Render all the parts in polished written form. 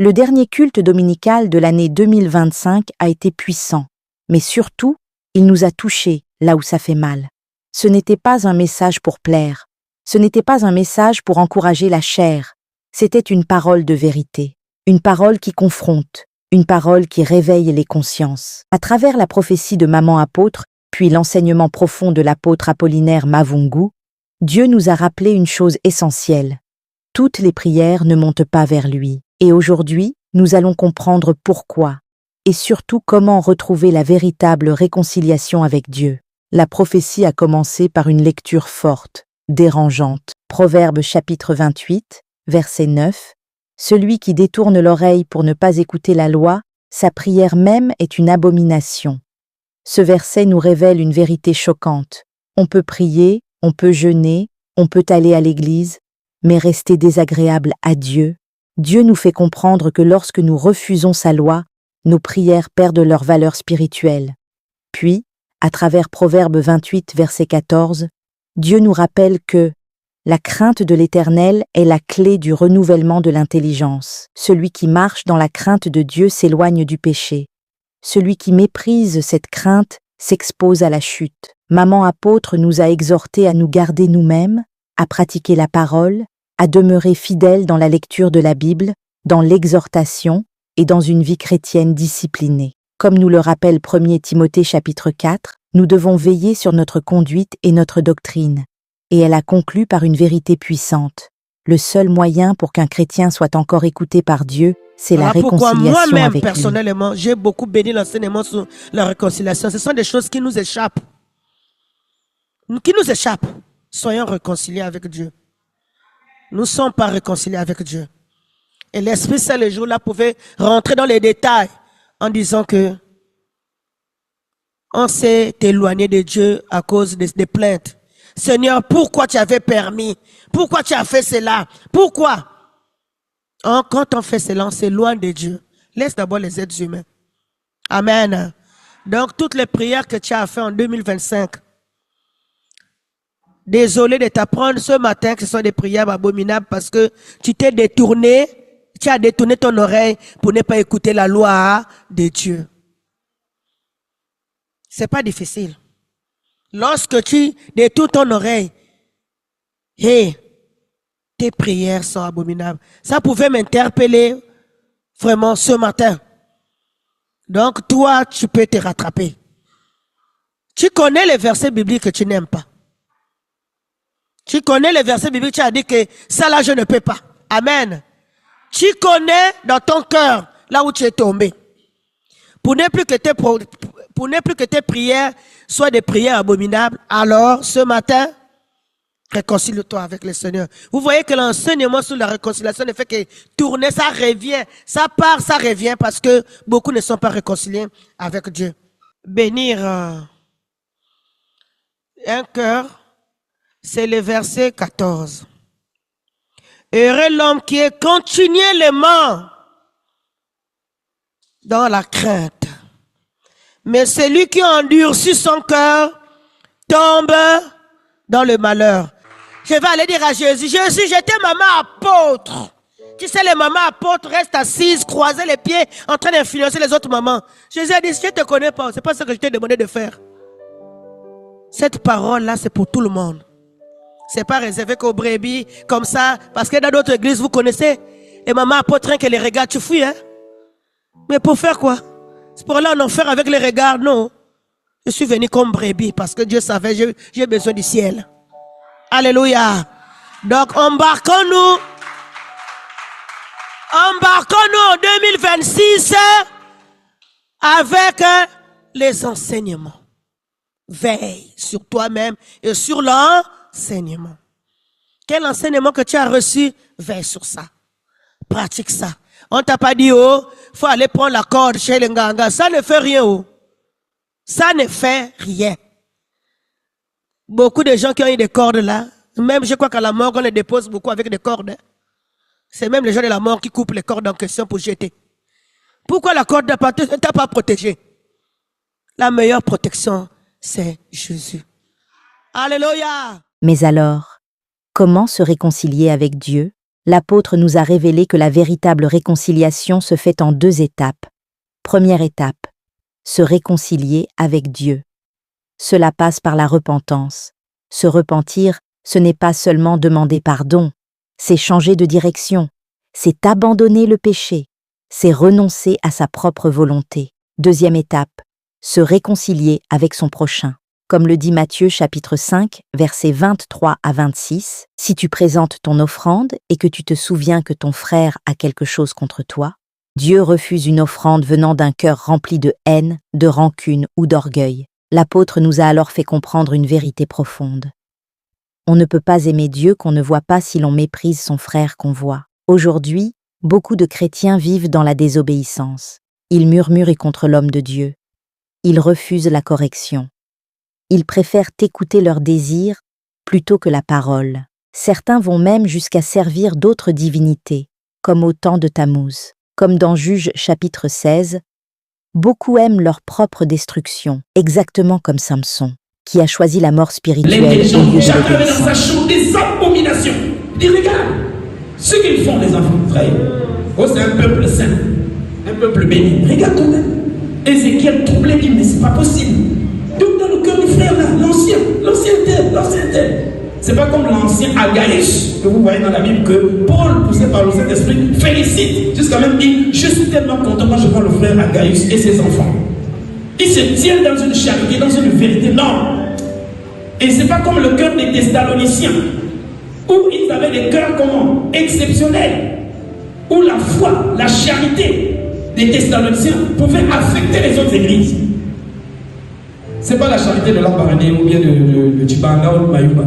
Le dernier culte dominical de l'année 2025 a été puissant, mais surtout, il nous a touchés là où ça fait mal. Ce n'était pas un message pour plaire, ce n'était pas un message pour encourager la chair, c'était une parole de vérité, une parole qui confronte, une parole qui réveille les consciences. À travers la prophétie de Maman Apôtre, puis l'enseignement profond de l'apôtre Apollinaire Mavungu, Dieu nous a rappelé une chose essentielle. Toutes les prières ne montent pas vers lui. Et aujourd'hui, nous allons comprendre pourquoi, et surtout comment retrouver la véritable réconciliation avec Dieu. La prophétie a commencé par une lecture forte, dérangeante. Proverbe chapitre 28, verset 9. Celui qui détourne l'oreille pour ne pas écouter la loi, sa prière même est une abomination. Ce verset nous révèle une vérité choquante. On peut prier, on peut jeûner, on peut aller à l'église, mais rester désagréable à Dieu. Dieu nous fait comprendre que lorsque nous refusons sa loi, nos prières perdent leur valeur spirituelle. Puis, à travers Proverbe 28, verset 14, Dieu nous rappelle que la crainte de l'Éternel est la clé du renouvellement de l'intelligence. Celui qui marche dans la crainte de Dieu s'éloigne du péché. Celui qui méprise cette crainte s'expose à la chute. Maman Apôtre nous a exhortés à nous garder nous-mêmes, à pratiquer la parole, à demeurer fidèles dans la lecture de la Bible, dans l'exhortation et dans une vie chrétienne disciplinée. Comme nous le rappelle 1 Timothée chapitre 4, nous devons veiller sur notre conduite et notre doctrine. Et elle a conclu par une vérité puissante. Le seul moyen pour qu'un chrétien soit encore écouté par Dieu, c'est la réconciliation moi-même, avec lui. personnellement, j'ai beaucoup béni l'enseignement sur la réconciliation. Ce sont des choses qui nous échappent. Soyons réconciliés avec Dieu. Nous ne sommes pas réconciliés avec Dieu. Et l'Esprit Saint, le jour-là, pouvait rentrer dans les détails en disant que on s'est éloigné de Dieu à cause des plaintes. Seigneur, pourquoi tu avais permis? Pourquoi tu as fait cela? Pourquoi? Quand on fait cela, on s'éloigne de Dieu. Laisse d'abord les êtres humains. Amen. Donc, toutes les prières que tu as faites en 2025, désolé de t'apprendre ce matin que ce sont des prières abominables parce que tu t'es détourné, tu as détourné ton oreille pour ne pas écouter la loi de Dieu. C'est pas difficile. Lorsque tu détournes ton oreille, tes prières sont abominables. Ça pouvait m'interpeller vraiment ce matin. Donc toi, tu peux te rattraper. Tu connais les versets bibliques que tu n'aimes pas. Tu connais les versets bibliques, tu as dit que ça là, je ne peux pas. Amen. Tu connais dans ton cœur là où tu es tombé. Pour ne plus que tes prières soient des prières abominables, alors ce matin, réconcilie-toi avec le Seigneur. Vous voyez que l'enseignement sur la réconciliation ne fait que tourner, ça revient, ça part, ça revient parce que beaucoup ne sont pas réconciliés avec Dieu. Bénir un cœur, c'est le verset 14. Heureux l'homme qui est continuellement dans la crainte. Mais celui qui endurcit son cœur tombe dans le malheur. Je vais aller dire à Jésus, Jésus, j'étais maman apôtre. Tu sais, les mamans apôtres restent assises, croisées les pieds, en train d'influencer les autres mamans. Jésus a dit, je ne te connais pas, c'est pas ce que je t'ai demandé de faire. Cette parole-là, c'est pour tout le monde. C'est pas réservé qu'aux brebis, comme ça, parce que dans d'autres églises, vous connaissez, les mamans apôtres, que les regards, tu fuis, hein. Mais pour faire quoi? C'est pour aller en enfer avec les regards, non. Je suis venu comme brebis parce que Dieu savait, j'ai besoin du ciel. Alléluia. Donc, embarquons-nous en 2026 avec les enseignements. Veille sur toi-même et sur l'enseignement. Quel enseignement que tu as reçu? Veille sur ça. Pratique ça. On t'a pas dit, oh, faut aller prendre la corde chez les nganga. Ça ne fait rien, oh. Ça ne fait rien. Beaucoup de gens qui ont eu des cordes là, même je crois qu'à la mort, on les dépose beaucoup avec des cordes. C'est même les gens de la mort qui coupent les cordes en question pour jeter. Pourquoi la corde ne t'a pas protégé? La meilleure protection, c'est Jésus. Alléluia. Mais alors, comment se réconcilier avec Dieu? l'apôtre nous a révélé que la véritable réconciliation se fait en 2 étapes. Première étape, se réconcilier avec Dieu. Cela passe par la repentance. Se repentir, ce n'est pas seulement demander pardon, c'est changer de direction, c'est abandonner le péché, c'est renoncer à sa propre volonté. Deuxième étape, se réconcilier avec son prochain. Comme le dit Matthieu chapitre 5, versets 23 à 26, « Si tu présentes ton offrande et que tu te souviens que ton frère a quelque chose contre toi, Dieu refuse une offrande venant d'un cœur rempli de haine, de rancune ou d'orgueil. » L'apôtre nous a alors fait comprendre une vérité profonde. On ne peut pas aimer Dieu qu'on ne voit pas si l'on méprise son frère qu'on voit. Aujourd'hui, beaucoup de chrétiens vivent dans la désobéissance. Ils murmurent contre l'homme de Dieu. Ils refusent la correction. Ils préfèrent écouter leurs désirs plutôt que la parole. Certains vont même jusqu'à servir d'autres divinités, comme au temps de Tammuz. Comme dans Juges chapitre 16, beaucoup aiment leur propre destruction, exactement comme Samson, qui a choisi la mort spirituelle au lieu de l'obéissance. Des abominations. Dis, regarde, ce qu'ils font les enfants frères. Oh, c'est un peuple saint, un peuple béni. Regarde toi-même. Ézéchiel troublé dit, mais c'est pas possible. Donc dans le cœur du frère là, l'ancien tel. C'est pas comme l'ancien Agaïs que vous voyez dans la Bible que Paul, poussé par le Saint-Esprit, félicite. Jusqu'à même dire, je suis tellement content quand je vois le frère Agaïs et ses enfants. Ils se tiennent dans une charité, dans une vérité. Non. Et c'est pas comme le cœur des Thessaloniciens, où ils avaient des cœurs comment? Exceptionnels. Où la foi, la charité des Thessaloniciens pouvait affecter les autres églises. C'est pas la charité de l'Ambaréné ou bien de Tibanga ou de Mayumba.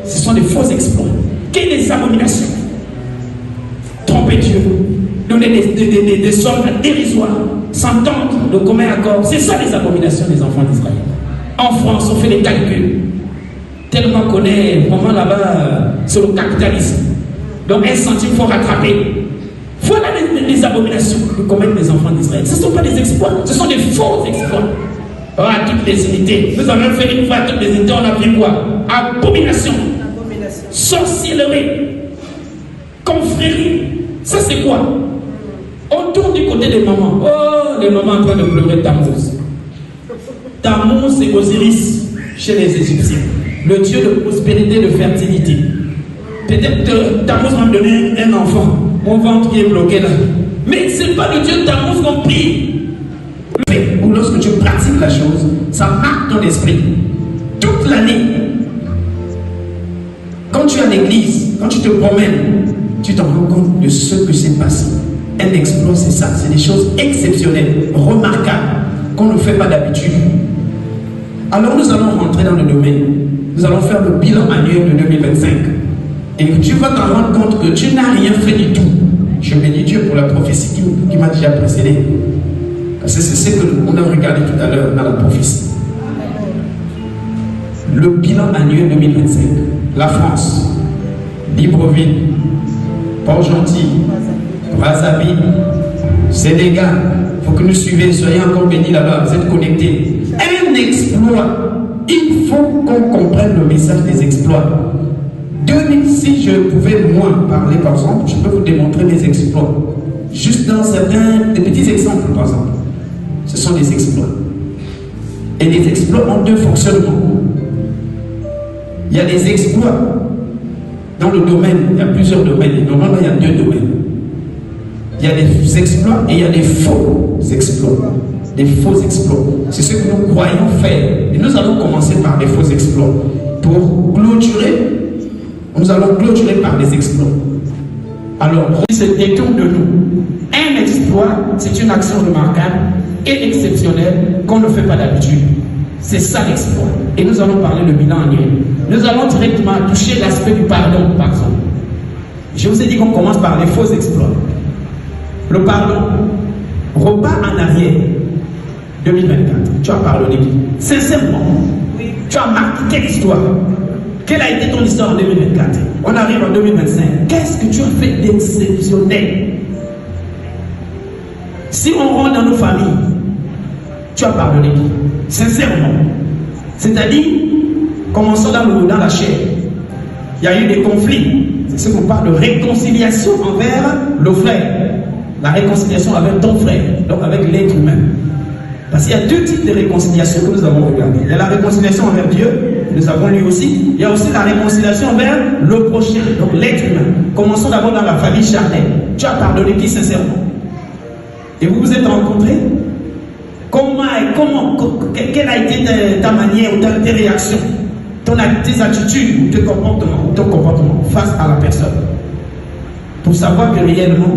Ce sont des faux exploits. Quelles des abominations? Tromper Dieu, donner des sommes dérisoires, s'entendre de commun accord. C'est ça les abominations des enfants d'Israël. En France, on fait des calculs. Tellement qu'on est vraiment là-bas sur le capitalisme. Donc 1 centime, il faut rattraper. Voilà les abominations que commettent les enfants d'Israël. Ce ne sont pas des exploits, ce sont des faux exploits. À toutes les unités. Nous avons fait une fois à toutes les unités, on a vu quoi? Abomination. Sorcellerie. Confrérie. Ça c'est quoi? On tourne du côté des mamans. Oh, les mamans en train de pleurer Tammuz. Tammuz, c'est Osiris chez les Égyptiens. Le dieu de prospérité, de fertilité. Peut-être que Tammuz m'a donné un enfant. Mon ventre qui est bloqué là. Mais ce n'est pas le dieu de Tammuz qu'on prie. Ou lorsque tu pratiques la chose, ça marque ton esprit. Toute l'année. Quand tu es à l'église, quand tu te promènes, tu t'en rends compte de ce que s'est passé. Un exploit, c'est ça. C'est des choses exceptionnelles, remarquables, qu'on ne fait pas d'habitude. Alors nous allons rentrer dans le domaine. Nous allons faire le bilan annuel de 2025. Et tu vas t'en rendre compte que tu n'as rien fait du tout. Je bénis Dieu pour la prophétie qui m'a déjà précédé. Parce que c'est ce qu'on a regardé tout à l'heure dans la prophétie. Le bilan annuel 2025. La France, Libreville, Port-Gentil, Brazzaville, Sénégal. Il faut que nous suivions, soyez encore bénis là-bas, vous êtes connectés. Un exploit. Il faut qu'on comprenne le message des exploits. Si je pouvais moi parler par exemple, je peux vous démontrer mes exploits. Juste dans certains, des petits exemples par exemple. Ce sont des exploits. Et les exploits ont 2 fonctionnements. Il y a des exploits dans le domaine, il y a plusieurs domaines. Et normalement, il y a 2 domaines. Il y a des exploits et il y a des faux exploits. Des faux exploits. C'est ce que nous croyons faire. Et nous allons commencer par des faux exploits. Pour clôturer, nous allons clôturer par des exploits. Alors, il se détourne de nous. Un exploit, c'est une action remarquable et exceptionnelle qu'on ne fait pas d'habitude. C'est ça l'exploit. Et nous allons parler le bilan annuel. Nous allons directement toucher l'aspect du pardon, par exemple. Je vous ai dit qu'on commence par les faux exploits. Le pardon. Repas en arrière. 2024. Tu as pardonné. Sincèrement. Tu as marqué quelle histoire? Quelle a été ton histoire en 2024? On arrive en 2025. Qu'est-ce que tu as fait d'exceptionnel? Si on rentre dans nos familles, tu as pardonné. Sincèrement. C'est-à-dire, commençons dans la chair. Il y a eu des conflits. C'est ce qu'on parle de réconciliation envers le frère. La réconciliation avec ton frère, donc avec l'être humain. Parce qu'il y a deux types de réconciliation que nous avons regardé. Il y a la réconciliation envers Dieu, que nous avons lu aussi. Il y a aussi la réconciliation envers le prochain, donc l'être humain. Commençons d'abord dans la famille charnelle. Tu as pardonné qui sincèrement? Et vous vous êtes rencontrés? Quelle a été ta manière ou tes réactions, tes attitudes ou ton comportement face à la personne? Pour savoir que réellement,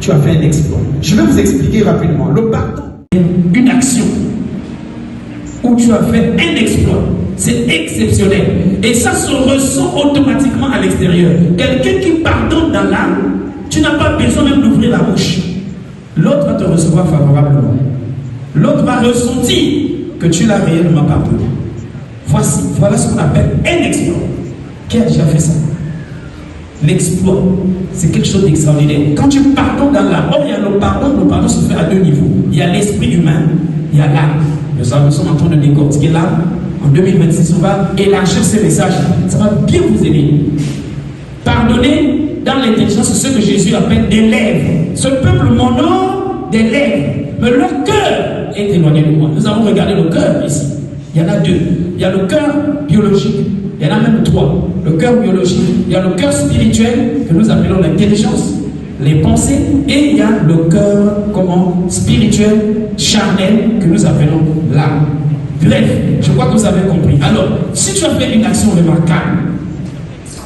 tu as fait un exploit. Je vais vous expliquer rapidement. Le pardon est une action où tu as fait un exploit. C'est exceptionnel. Et ça se ressent automatiquement à l'extérieur. Quelqu'un qui pardonne dans l'âme, tu n'as pas besoin même d'ouvrir la bouche. L'autre va te recevoir favorablement. L'autre va ressentir que tu l'as réellement pardonné. Voilà ce qu'on appelle un exploit. Qui a déjà fait ça? L'exploit, c'est quelque chose d'extraordinaire. Quand tu pardonnes dans l'âme, il y a le pardon se fait à deux niveaux. Il y a l'esprit humain, il y a l'âme. Nous sommes en train de décortiquer l'âme. En 2026, on va élargir ces messages. Ça va bien vous aider. Pardonner dans l'intelligence, c'est ce que Jésus appelle des lèvres. Ce peuple m'honore des lèvres, mais leur cœur est éloigné de moi. Nous avons regardé le cœur ici. Il y en a deux. Il y a le cœur biologique. Il y en a même trois. Le cœur biologique, il y a le cœur spirituel que nous appelons l'intelligence, les pensées, et il y a le cœur spirituel, charnel, que nous appelons l'âme. Bref, je crois que vous avez compris. Alors, si tu as fait une action remarquable,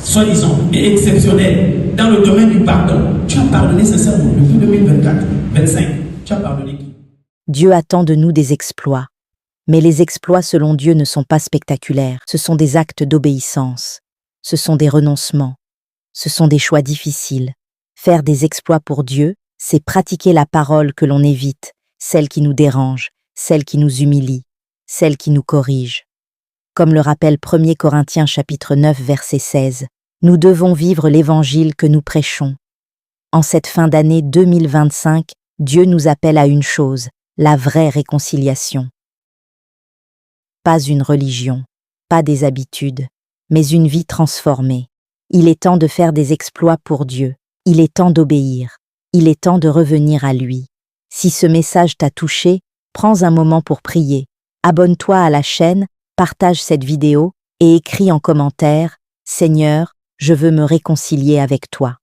soi-disant, et exceptionnelle, dans le domaine du pardon, tu as pardonné sincèrement depuis 2024, 25, tu as pardonné qui? Dieu attend de nous des exploits. Mais les exploits selon Dieu ne sont pas spectaculaires, ce sont des actes d'obéissance, ce sont des renoncements, ce sont des choix difficiles. Faire des exploits pour Dieu, c'est pratiquer la parole que l'on évite, celle qui nous dérange, celle qui nous humilie, celle qui nous corrige. Comme le rappelle 1 Corinthiens chapitre 9 verset 16, nous devons vivre l'évangile que nous prêchons. En cette fin d'année 2025, Dieu nous appelle à une chose, la vraie réconciliation. Pas une religion, pas des habitudes, mais une vie transformée. Il est temps de faire des exploits pour Dieu. Il est temps d'obéir. Il est temps de revenir à lui. Si ce message t'a touché, prends un moment pour prier. Abonne-toi à la chaîne, partage cette vidéo et écris en commentaire « Seigneur, je veux me réconcilier avec toi ».